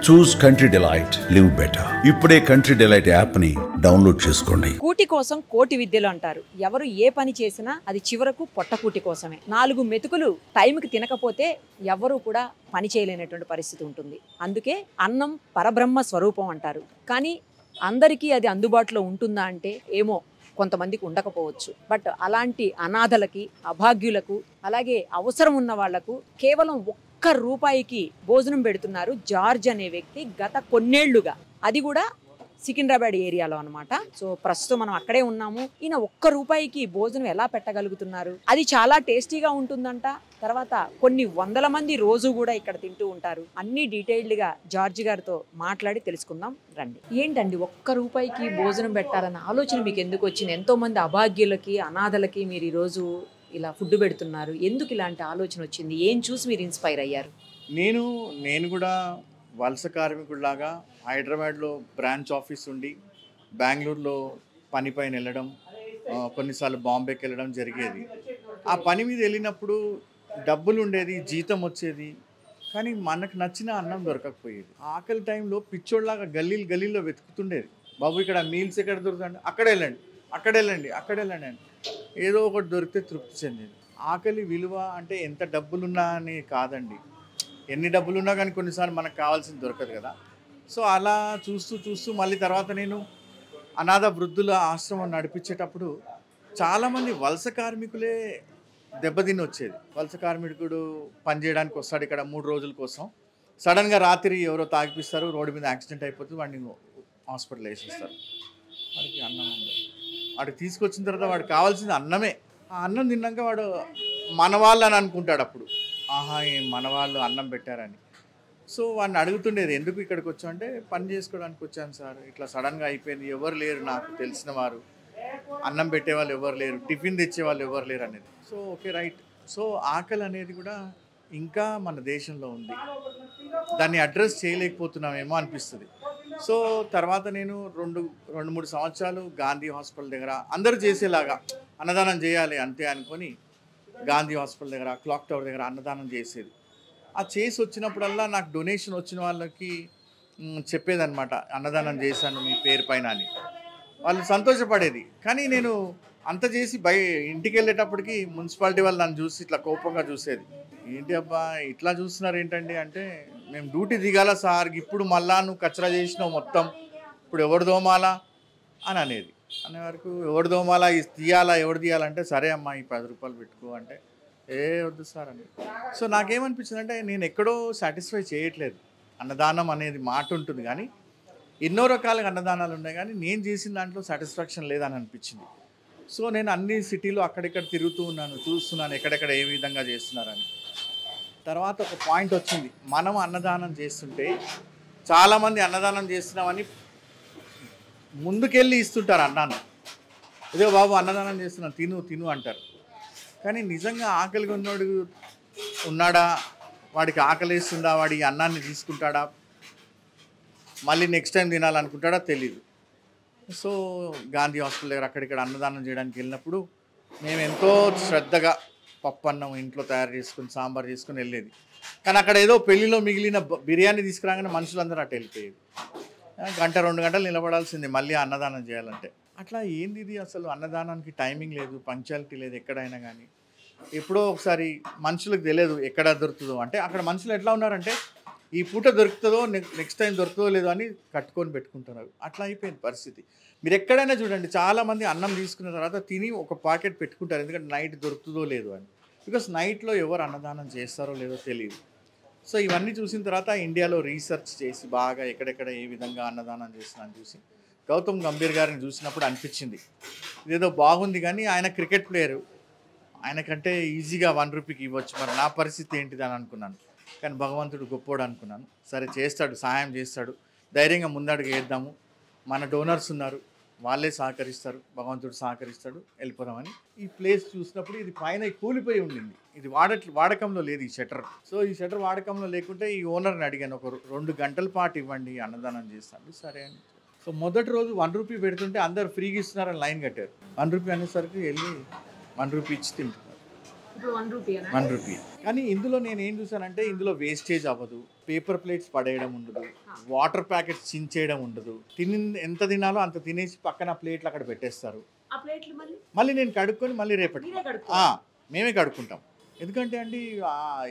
చూస్ country delight, live better. ఇప్పుడే country delight app ని download చేసుకోండి. కూటి కోసం కోటి విద్యలు అంటారు. ఎవరు ఏ పని చేసినా అది చివరకు పొట్టకూటి కోసమే. 4 మెతుకులు టైంకి తినకపోతే ఎవరు కూడా పని చేయలేనటువంటి పరిస్థితి ఉంటుంది. అందుకే అన్నం పరబ్రహ్మ స్వరూపం అంటారు. కానీ అందరికీ అది అందుబాటులో ఉంటుందా అంటే ఏమో, కొంతమందికి ఉండకపోవచ్చు. బట్ అలాంటి అనాథలకి, అభాగ్యులకు, అలాగే అవసరం ఉన్న వాళ్లకు కేవలం ₹1 భోజనం పెడుతున్నారు జార్జ్ అనే వ్యక్తి గత కొన్నేళ్లుగా. అది కూడా సికింద్రాబాద్ ఏరియాలో అనమాట. సో ప్రస్తుతం మనం అక్కడే ఉన్నాము. ఈయన ₹1 భోజనం ఎలా పెట్టగలుగుతున్నారు? అది చాలా టేస్టీగా ఉంటుందంట. తర్వాత కొన్ని వందల మంది రోజు కూడా ఇక్కడ తింటూ ఉంటారు. అన్ని డీటెయిల్డ్ గా జార్జ్ గారితో మాట్లాడి తెలుసుకుందాం రండి. ఏంటండి ₹1 భోజనం పెట్టాలన్న ఆలోచన మీకు ఎందుకు వచ్చింది? ఎంతో మంది అభాగ్యులకి, అనాథలకి మీరు ఈరోజు ఇలా ఫుడ్ పెడుతున్నారు. ఎందుకు ఇలాంటి ఆలోచన వచ్చింది? ఏం చూసి మీరు ఇన్స్పైర్ అయ్యారు? నేను కూడా వలస కార్మికుడిలాగా హైదరాబాద్లో బ్రాంచ్ ఆఫీస్ ఉండి బెంగళూరులో పని పైన వెళ్ళడం, కొన్నిసార్లు బాంబేకి వెళ్ళడం జరిగేది. ఆ పని మీద వెళ్ళినప్పుడు డబ్బులు ఉండేది, జీతం వచ్చేది, కానీ మనకు నచ్చిన అన్నం దొరకకపోయేది. ఆకలి టైంలో పిచ్చోళ్ళలాగా గల్లీల్లో వెతుకుతుండేది. బాబు ఇక్కడ మీల్స్ ఎక్కడ దొరుకుతాయండి, అక్కడ వెళ్ళండి అని ఏదో ఒకటి దొరికితే తృప్తి చెందేది. ఆకలి విలువ అంటే ఎంత డబ్బులున్నా అని కాదండి, ఎన్ని డబ్బులున్నా కానీ కొన్నిసార్లు మనకు కావాల్సింది దొరకదు కదా. సో అలా చూస్తూ మళ్ళీ తర్వాత నేను అనాథ వృద్ధుల ఆశ్రమం నడిపించేటప్పుడు చాలామంది వలస కార్మికులే దెబ్బతిని వచ్చేది. వలస కార్మికుడు పనిచేయడానికి వస్తాడు ఇక్కడ 3 రోజుల కోసం. సడన్గా రాత్రి ఎవరో తాగిపిస్తారు, రోడ్డు మీద యాక్సిడెంట్ అయిపోతుంది, వాడిని హాస్పిటల్ వేసేస్తారు. వాడికి అన్నం ఉండదు. వాడికి తీసుకొచ్చిన తర్వాత వాడికి కావాల్సింది అన్నమే. ఆ అన్నం తిన్నాక వాడు మనవాళ్ళు అని అనుకుంటాడు. అప్పుడు ఆహా, మన వాళ్ళు అన్నం పెట్టారని. సో వాడిని అడుగుతుండేది, ఎందుకు ఇక్కడికి వచ్చావు అంటే, పని చేసుకోవడానికి వచ్చాను సార్, ఇట్లా సడన్గా అయిపోయింది, ఎవరు లేరు నాకు తెలిసిన వారు, అన్నం పెట్టేవాళ్ళు ఎవరు లేరు, టిఫిన్ తెచ్చేవాళ్ళు ఎవరు లేరు అనేది. So okay right. సో ఆకలి అనేది కూడా ఇంకా మన దేశంలో ఉంది, దాన్ని అడ్రస్ చేయలేకపోతున్నామేమో అనిపిస్తుంది. సో తర్వాత నేను 2-3 సంవత్సరాలు గాంధీ హాస్పిటల్ దగ్గర అందరూ చేసేలాగా అన్నదానం చేయాలి అంతే అనుకొని గాంధీ హాస్పిటల్ దగ్గర, క్లాక్ టవర్ దగ్గర అన్నదానం చేసేది. ఆ చేసి వచ్చినప్పుడల్లా నాకు డొనేషన్ వచ్చిన వాళ్ళకి చెప్పేదన్నమాట, అన్నదానం చేశాను మీ పేరు పైన అని. వాళ్ళు సంతోషపడేది. కానీ నేను అంత చేసి ఇంటికి వెళ్ళేటప్పటికి మున్సిపాలిటీ వాళ్ళు నన్ను చూసి ఇట్లా కోపంగా చూసేది. ఏంటి అబ్బా ఇట్లా చూస్తున్నారు ఏంటండి అంటే, మేము డ్యూటీ దిగాల సార్, ఇప్పుడు మళ్ళా నువ్వు కచరా చేసినావు మొత్తం, ఇప్పుడు ఎవడు దోమాలా అని అనేది. అనే వరకు ఎవడు దోమాలా, తీయాలా, ఎవడు తీయాలంటే సరే అమ్మా ఈ ₹10 పెట్టుకో అంటే, వద్దు సార్ అని. సో నాకేమనిపించింది అంటే, నేను ఎక్కడో సాటిస్ఫై చేయట్లేదు. అన్నదానం అనేది మాట ఉంటుంది కానీ ఎన్నో రకాలుగా అన్నదానాలు ఉన్నాయి, కానీ నేను చేసిన దాంట్లో సాటిస్ఫాక్షన్ లేదని అనిపించింది. సో నేను అన్ని సిటీలో అక్కడిక్కడ తిరుగుతూ ఉన్నాను, చూస్తున్నాను ఎక్కడెక్కడ ఏ విధంగా చేస్తున్నారని. తర్వాత ఒక పాయింట్ వచ్చింది, మనం అన్నదానం చేస్తుంటే చాలామంది అన్నదానం చేస్తున్నామని ముందుకెళ్ళి ఇస్తుంటారు అన్నాను. ఇదే బాబు అన్నదానం చేస్తున్నాను, తిను అంటారు. కానీ నిజంగా ఆకలిగా ఉన్నోడు ఉన్నాడా, వాడికి ఆకలిస్తుందా, వాడి అన్నాన్ని తీసుకుంటాడా, మళ్ళీ నెక్స్ట్ టైం తినాలనుకుంటాడా తెలీదు. సో గాంధీ హాస్పిటల్ దగ్గర అక్కడిక్కడ అన్నదానం చేయడానికి వెళ్ళినప్పుడు మేము ఎంతో శ్రద్ధగా పప్పు అన్నం ఇంట్లో తయారు చేసుకుని, సాంబార్ చేసుకుని వెళ్ళేది. కానీ అక్కడ ఏదో పెళ్లిలో మిగిలిన బిర్యానీ తీసుకురాగానే మనుషులందరూ అటు వెళ్ళిపోయేది. 1-2 గంటలు నిలబడాల్సింది మళ్ళీ అన్నదానం చేయాలంటే. అట్లా ఏంది ఇది అసలు, అన్నదానానికి టైమింగ్ లేదు, పంక్చువాలిటీ లేదు ఎక్కడైనా కానీ. ఎప్పుడో ఒకసారి మనుషులకు తెలియదు ఎక్కడ దొరుకుతుందో. అంటే అక్కడ మనుషులు ఎట్లా ఉన్నారంటే, ఈ పూట దొరుకుతుందో నెక్స్ట్ టైం దొరుకుతుందో లేదో అని కట్టుకొని పెట్టుకుంటున్నారు. అట్లా అయిపోయింది పరిస్థితి. మీరు ఎక్కడైనా చూడండి, చాలామంది అన్నం తీసుకున్న తర్వాత తిని ఒక పాకెట్ పెట్టుకుంటారు, ఎందుకంటే నైట్ దొరుకుతుందో లేదో అని. బికాస్ నైట్లో ఎవరు అన్నదానం చేస్తారో లేదో తెలియదు. సో ఇవన్నీ చూసిన తర్వాత ఇండియాలో రీసెర్చ్ చేసి బాగా ఎక్కడెక్కడ ఏ విధంగా అన్నదానం చేస్తున్నాను చూసి గౌతమ్ గంభీర్ గారిని చూసినప్పుడు అనిపించింది, ఇదేదో బాగుంది. కానీ ఆయన క్రికెట్ ప్లేయరు, ఆయనకంటే ఈజీగా ₹1 ఇవ్వచ్చు, మరి నా పరిస్థితి ఏంటిది అని అనుకున్నాను. కానీ భగవంతుడు గొప్పోడు అనుకున్నాను. సరే చేస్తాడు, సహాయం చేస్తాడు, ధైర్యంగా ముందడుగు వేద్దాము, మన డోనర్స్ ఉన్నారు, వాళ్ళే సహకరిస్తారు, భగవంతుడు సహకరిస్తాడు, వెళ్ళిపోదామని. ఈ ప్లేస్ చూసినప్పుడు ఇది పైన కూలిపోయి ఉండింది, ఇది వాడకంలో లేదు ఈ షట్టర్. సో ఈ షట్టర్ వాడకంలో లేకుంటే ఈ ఓనర్ని అడిగాను, ఒక 2 గంటల పాటు ఇవ్వండి అన్నదానం చేస్తాను, సరే అని. సో మొదటి రోజు ₹1 పెడుతుంటే అందరు ఫ్రీగా ఇస్తున్నారని లైన్ కట్టారు. ₹1 అనేసరికి వెళ్ళి ₹1 ఇచ్చి తింటున్నారు. ₹1 కానీ ఇందులో నేను ఏం చూసానంటే, ఇందులో వేస్టేజ్ అవ్వదు, పేపర్ ప్లేట్స్ పడేయడం ఉండదు, వాటర్ ప్యాకెట్స్ చించేయడం ఉండదు. ఎంత తినాలో అంత తినేసి పక్కన ప్లేట్లు అక్కడ పెట్టేస్తారు. ఆ ప్లేట్లు మళ్ళీ నేను కడుక్కొని మళ్ళీ రేపటి మీరే కడుక్కోవాలి. మేమే కడుక్కుంటాం. ఎందుకంటే అండి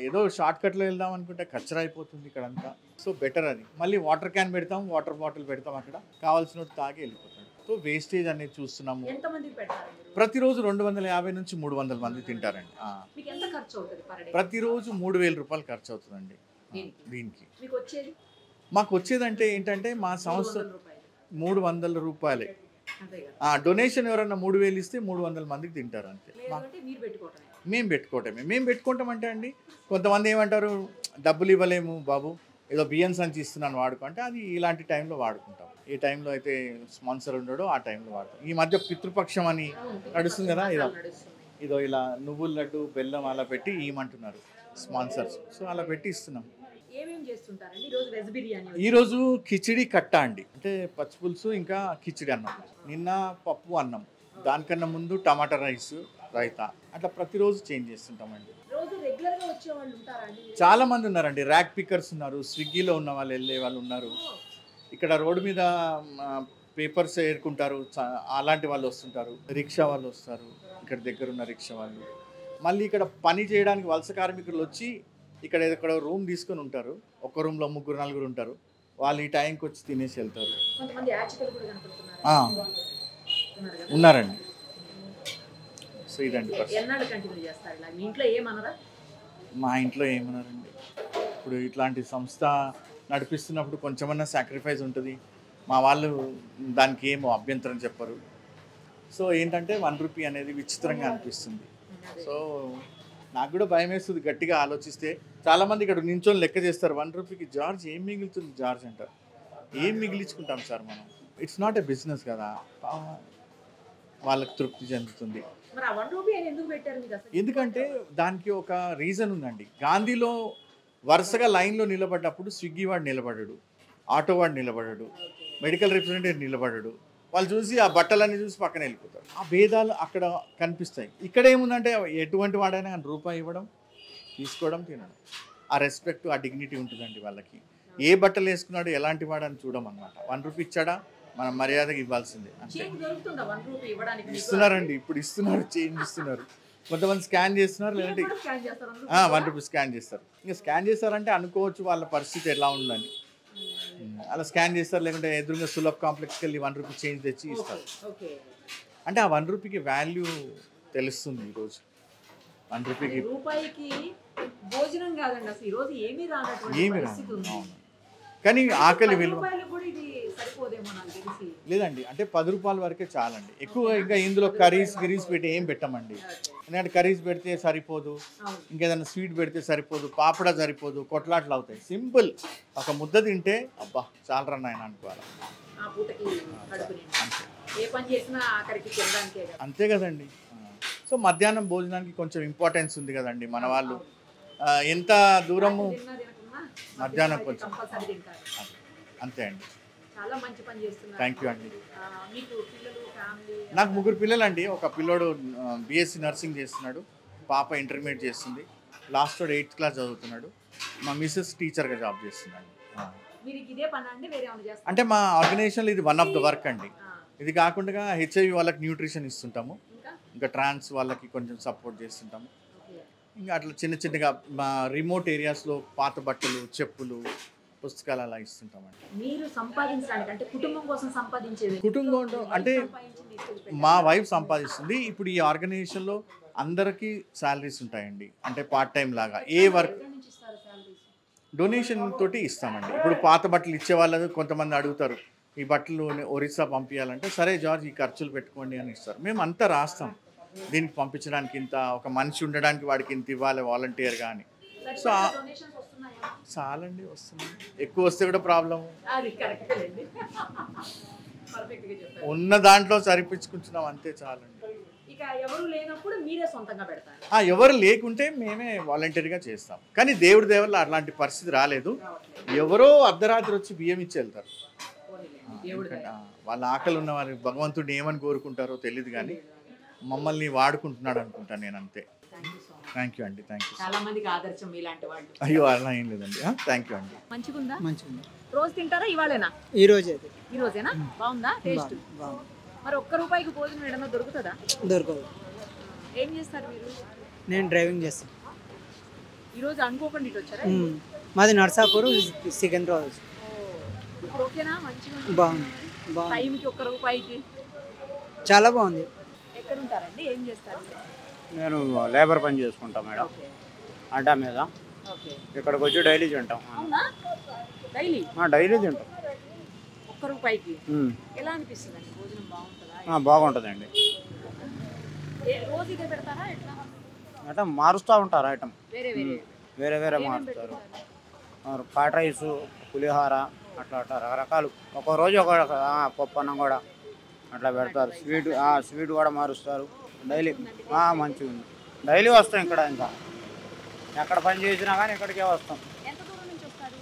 ఏదో షార్ట్ కట్లో వెళ్దాం అనుకుంటే కచ్చరా అయిపోతుంది ఇక్కడంతా. సో బెటర్ అది. మళ్ళీ వాటర్ క్యాన్ పెడతాం, వాటర్ బాటిల్ పెడతాం, అక్కడ కావాల్సినట్టు తాగి వెళ్ళిపోతాం. సో వేస్టేజ్ అనేది చూస్తున్నాము. ఎంతమందికి పెడతారు మీరు? ప్రతిరోజు 250 నుంచి 300 మంది తింటారండి. మీకు ఎంత ఖర్చు అవుతుంది పర్ డే? ప్రతిరోజు 3000 రూపాయలు ఖర్చు అవుతుందండి దీనికి. మీకు వచ్చేది? మాకు వచ్చేదంటే ఏంటంటే మా సంస్థ 300 రూపాయలే. అంతే కదా. డొనేషన్ ఎవరన్నా 3000 ఇస్తే 300 మందికి తింటారు అంతే. లేదంటే మీరు పెట్టుకోవటమే. మేము పెట్టుకోవటం అంటే అండి, కొంతమంది ఏమంటారు డబ్బులు ఇవ్వలేము బాబు, ఏదో బియ్యం సంచి ఇస్తున్నాను వాడుకో అంటే, అది ఇలాంటి టైంలో వాడుకుంటాం. ఏ టైంలో అయితే స్పాన్సర్ ఉండడో ఆ టైంలో వాడతాం. ఈ మధ్య పితృపక్షం అని నడుస్తుంది కదా, ఇదో ఇలా నువ్వుల లడ్డు బెల్లం అలా పెట్టి ఇవ్వమంటున్నారు స్పాన్సర్స్. సో అలా పెట్టి ఇస్తున్నాం. ఏమేం చేస్తుంటారండి ఈరోజు? వెజ్ బిర్యానీ. ఈరోజు కిచిడి కట్ట అండి, అంటే పచ్చిపులుసు ఇంకా కిచిడి అన్నం. నిన్న పప్పు అన్నం, దానికన్నా ముందు టమాటా రైస్, రైతా, అట్లా ప్రతిరోజు చేంజ్ చేస్తుంటామండి. రోజు రెగ్యులర్ గా వచ్చే వాళ్ళు ఉంటారా అండి? చాలా మంది ఉన్నారండి. ర్యాక్ పికర్స్ ఉన్నారు, స్విగ్గీలో ఉన్న వాళ్ళు వెళ్ళే వాళ్ళు ఉన్నారు. ఇక్కడ రోడ్డు మీద పేపర్స్ ఏరుకుంటారు, అలాంటి వాళ్ళు వస్తుంటారు. రిక్షా వాళ్ళు వస్తారు, ఇక్కడ దగ్గర ఉన్న రిక్షా వాళ్ళు. మళ్ళీ ఇక్కడ పని చేయడానికి వలస కార్మికులు వచ్చి ఇక్కడ రూమ్ తీసుకొని ఉంటారు. ఒక రూమ్లో 3-4 ఉంటారు. వాళ్ళు ఈ టైంకి వచ్చి తినేసి వెళ్తారు. ఉన్నారండి. సో ఇదండి. మా ఇంట్లో ఏమన్నారండి, ఇప్పుడు ఇట్లాంటి సంస్థ నడిపిస్తున్నప్పుడు కొంచెమన్నా సాక్రిఫైస్ ఉంటుంది. మా వాళ్ళు దానికి ఏమో అభ్యంతరం చెప్పరు. సో ఏంటంటే 1 రూపీ అనేది విచిత్రంగా అనిపిస్తుంది. సో నాకు కూడా భయం వేస్తుంది గట్టిగా ఆలోచిస్తే. చాలామంది ఇక్కడ నించొని లెక్క చేస్తారు, 1 రూపీకి జార్జ్ ఏం మిగులుతుంది జార్జ్ అంటారు. ఏం మిగిలించుకుంటాం సార్ మనం? ఇట్స్ నాట్ ఏ బిజినెస్ కదా, వాళ్ళకి తృప్తి చెందుతుంది. ఎందుకంటే దానికి ఒక రీజన్ ఉందండి. గాంధీలో వరుసగా లైన్లో నిలబడ్డప్పుడు స్విగ్గీ వాడు నిలబడ్డాడు, ఆటో వాడు నిలబడ్డాడు, మెడికల్ రిప్రజెంటేటివ్ నిలబడ్డాడు. వాళ్ళు చూసి ఆ బట్టలన్నీ చూసి పక్కన వెళ్ళిపోతారు. ఆ భేదాలు అక్కడ కనిపిస్తాయి. ఇక్కడ ఏముందంటే ఎటువంటి వాడైనా రూపాయి ఇవ్వడం, తీసుకోవడం, తినడం. ఆ రెస్పెక్ట్, ఆ డిగ్నిటీ ఉంటుందండి వాళ్ళకి. ఏ బట్టలు వేసుకున్నాడు, ఎలాంటి వాడని చూడమన్నమాట. 1 రూపీ ఇచ్చాడా మనం మర్యాదగా ఇవ్వాల్సిందే. ఇస్తున్నారండి, ఇప్పుడు ఇస్తున్నారు, చేంజ్ ఇస్తున్నారు. కొంతమంది స్కాన్ చేస్తున్నారు, లేదంటే 1 రూపీ స్కాన్ చేస్తారు. ఇంకా స్కాన్ చేస్తారంటే అనుకోవచ్చు వాళ్ళ పరిస్థితి ఎలా ఉందని. అలా స్కాన్ చేస్తారు, లేకుంటే ఎదురుగా సులభ్ కాంప్లెక్స్కి వెళ్ళి 1 రూపీ చేంజ్ తెచ్చి ఇస్తారు. అంటే ఆ 1 రూపీకి వాల్యూ తెలుస్తుంది ఈరోజు. 1 రూపీకి భోజనం కాదండి అసలు ఈరోజు ఏమీ రాదు. కానీ ఆకలి విలువ లేదండి. అంటే 10 రూపాయల వరకే చాలండి. ఎక్కువ ఇంకా ఇందులో కర్రీస్ పెట్టి ఏం పెట్టమండి. ఎందుకంటే కర్రీస్ పెడితే సరిపోదు, ఇంకేదైనా స్వీట్ పెడితే సరిపోదు, పాపడా సరిపోదు, కొట్లాట్లు అవుతాయి. సింపుల్ ఒక ముద్ద తింటే అబ్బా చాలరా నాయన అనుకోవాలి. అంతే కదండి. సో మధ్యాహ్నం భోజనానికి కొంచెం ఇంపార్టెన్స్ ఉంది కదండి. మన వాళ్ళు ఎంత దూరము మధ్యాహ్నం కొంచెం అంతే అండి. థ్యాంక్ యూ అండి. నాకు 3 పిల్లలు అండి. ఒక పిల్లోడు BSc నర్సింగ్ చేస్తున్నాడు, పాప ఇంటర్మీడియట్ చేస్తుంది, లాస్ట్ 8th క్లాస్ చదువుతున్నాడు. మా మిస్సెస్ టీచర్గా జాబ్ చేస్తున్నాడు. అంటే మా ఆర్గనైజేషన్లో ఇది 1 ఆఫ్ ద వర్క్ అండి. ఇది కాకుండా HIV వాళ్ళకి న్యూట్రిషన్ ఇస్తుంటాము, ఇంకా ట్రాన్స్ వాళ్ళకి కొంచెం సపోర్ట్ చేస్తుంటాము. ఇంకా అట్లా చిన్నగా మా రిమోట్ ఏరియాస్లో పాత బట్టలు, చెప్పులు, పుస్తకాలు అలా ఇస్తుంటామండి. మీరు సంపాదించడానికి అంటే కుటుంబం కోసం సంపాదించేది? కుటుంబం అంటే మా వైఫ్ సంపాదిస్తుంది. ఇప్పుడు ఈ ఆర్గనైజేషన్లో అందరికీ శాలరీస్ ఉంటాయండి. అంటే పార్ట్ టైం లాగా ఏ వర్క్ డొనేషన్ తోటి ఇస్తామండి. ఇప్పుడు పాత బట్టలు ఇచ్చే వాళ్ళు కొంతమంది అడుగుతారు, ఈ బట్టలు ఒరిస్సా పంపించాలంటే సరే జార్జ్ ఈ ఖర్చులు పెట్టుకోండి అని ఇస్తారు. మేము అంతా రాస్తాం, దీనికి పంపించడానికి ఇంత, ఒక మనిషి ఉండడానికి వాడికి ఇంత ఇవ్వాలి వాలంటీర్గా అని. సో చాలండి, వస్తుంది. ఎక్కువ వస్తే కూడా ప్రాబ్లం, ఉన్న దాంట్లో సరిపించుకుంటున్నాం అంతే చాలండి. ఎవరు లేకుంటే మేమే వాలంటీర్గా చేస్తాం. కానీ దేవుడి దేవల్ల అలాంటి పరిస్థితి రాలేదు. ఎవరో అర్ధరాత్రి వచ్చి బియ్యం ఇచ్చి వెళ్తారు. వాళ్ళ ఆకలి ఉన్న వారికి భగవంతుడిని ఏమని కోరుకుంటారో తెలియదు, కానీ మమ్మల్ని వాడుకుంటున్నాడు అనుకుంటాను నేను, అంతే. థ్యాంక్ యూ అండి, థ్యాంక్ యూ. చాలా మందికి ఆదర్శం మీలాంటి వాళ్ళు. అయ్యో అలా ఏం లేదండి, థ్యాంక్ యూ అండి. మంచిగుందా? మంచిగా రోజు తింటారా ఇవాళేనా? ఈ రోజు అయితే ఈ రోజేనా? బాగుందా టేస్ట్? బాగుంది. మరి ₹1 భోజనం ఏదైనా దొరుకుతుందా? దొరకదు. ఏం చేస్తారు మీరు? నేను డ్రైవింగ్ చేస్తాను. ఈరోజు అనుకోకుండా ఇటు వచ్చారా? మాది నర్సాపూర్, సికింద్రాబాద్. ఇప్పుడు ఓకేనా? మంచిగా బాగుంది, బాగుంది, టైంకి ₹1 చాలా బాగుంది. ఎక్కడ ఉంటారండి? ఏం చేస్తారు? నేను లేబర్ పని చేసుకుంటాం మేడం, అడ్డా మీద. ఓకే. ఇక్కడికి వచ్చి డైలీ తింటాం. అవునా? డైలీ డైలీ తింటాం. ₹1 ఎలా అనిపిస్తుందండి? భోజనం బాగుంటుందా? బాగుంటుందండి. రోజు ఇదే పెడతారా ఎట్లా? అంటే మారుస్తూ ఉంటారు ఐటమ్, వేరే వేరే వేరే వేరే మారుస్తారు. కాట్ రైసు, పులిహోర అట్లా అట్లా రకరకాలు. ఒక రోజు ఒక పప్పు అన్నం కూడా అట్లా పెడతారు. స్వీట్ కూడా మారుస్తారు డైలీ. మంచిగా ఉంది. డైలీ వస్తాం ఇక్కడ, ఇంకా ఎక్కడ పని చేసినా కానీ ఇక్కడికే వస్తాం. ఎంత దూరం నుంచి వస్తారు?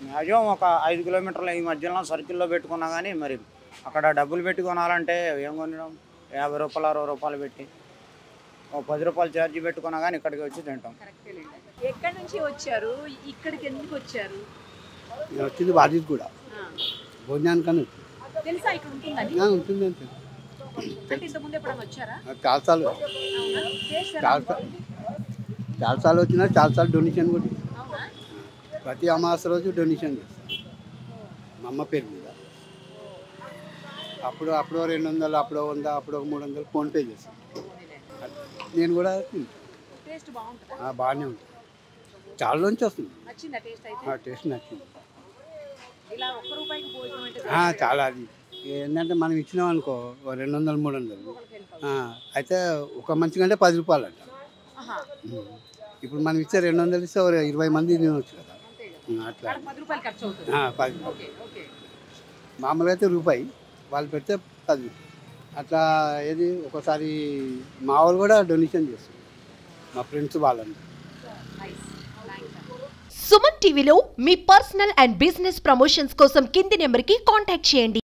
మ్యాక్సిమం ఒక 5 కిలోమీటర్లు ఈ మధ్యలో సర్కిల్లో పెట్టుకున్నా కానీ మరి అక్కడ డబ్బులు పెట్టి కొనాలంటే ఏం కొనడం, ₹50 ₹60 పెట్టి ఒక ₹10 ఛార్జీ పెట్టుకున్నా కానీ ఇక్కడికి వచ్చి తింటాం. ఎక్కడి నుంచి వచ్చారు? ఇక్కడికి ఎందుకు వచ్చారు? వచ్చింది బాధ్యత కూడా భోజనానికన్నా తెలుసా ఇక్కడ ఉంటుందని? ఉంటుంది అంతే. అంటే ఇంతకుముందు ఎప్పుడైనా వచ్చారా? చాలాసార్లు అవునా? టేస్ట్ ఎలా ఉంది? చాలాసార్లు వచ్చినా చాలాసార్లు డొనేషన్ కూడా అవునా? ప్రతి అమావాస్య రోజు డొనేషన్ చేస్తాను మా అమ్మ పేరు మీద. అప్పుడు 200, అప్పుడు 100, అప్పుడు 300 ఫోన్పే చేస్తాను. నేను కూడా టేస్ట్ బాగుంటుందా? బాగానే ఉంటుంది. చాలా నుంచి వస్తుంది. నచ్చిందా టేస్ట్ అయితే? టేస్ట్ నచ్చింది. ఇలా ₹1 భోజనం అంటే చాలా. అది ఏంటంటే మనం ఇచ్చినాం అనుకో 200, 300. అయితే ఒక మంచిగా అంటే ₹10 అంట. ఇప్పుడు మనం ఇచ్చే 200 ఇస్తే 20 మంది తినవచ్చు కదా. అట్లా ₹10 ఖర్చు అవుతుంది. 10. Okay okay. మామూలుగా అయితే ₹1, వాళ్ళు పెడితే 10. అట్లా ఏది ఒకసారి మా వాళ్ళు కూడా డొనేషన్ చేస్తారు, మా ఫ్రెండ్స్ వాళ్ళని. సుమన్ టీవీలో మీ పర్సనల్ అండ్ బిజినెస్ ప్రమోషన్స్ కోసం కింది నెంబర్కి కాంటాక్ట్ చేయండి.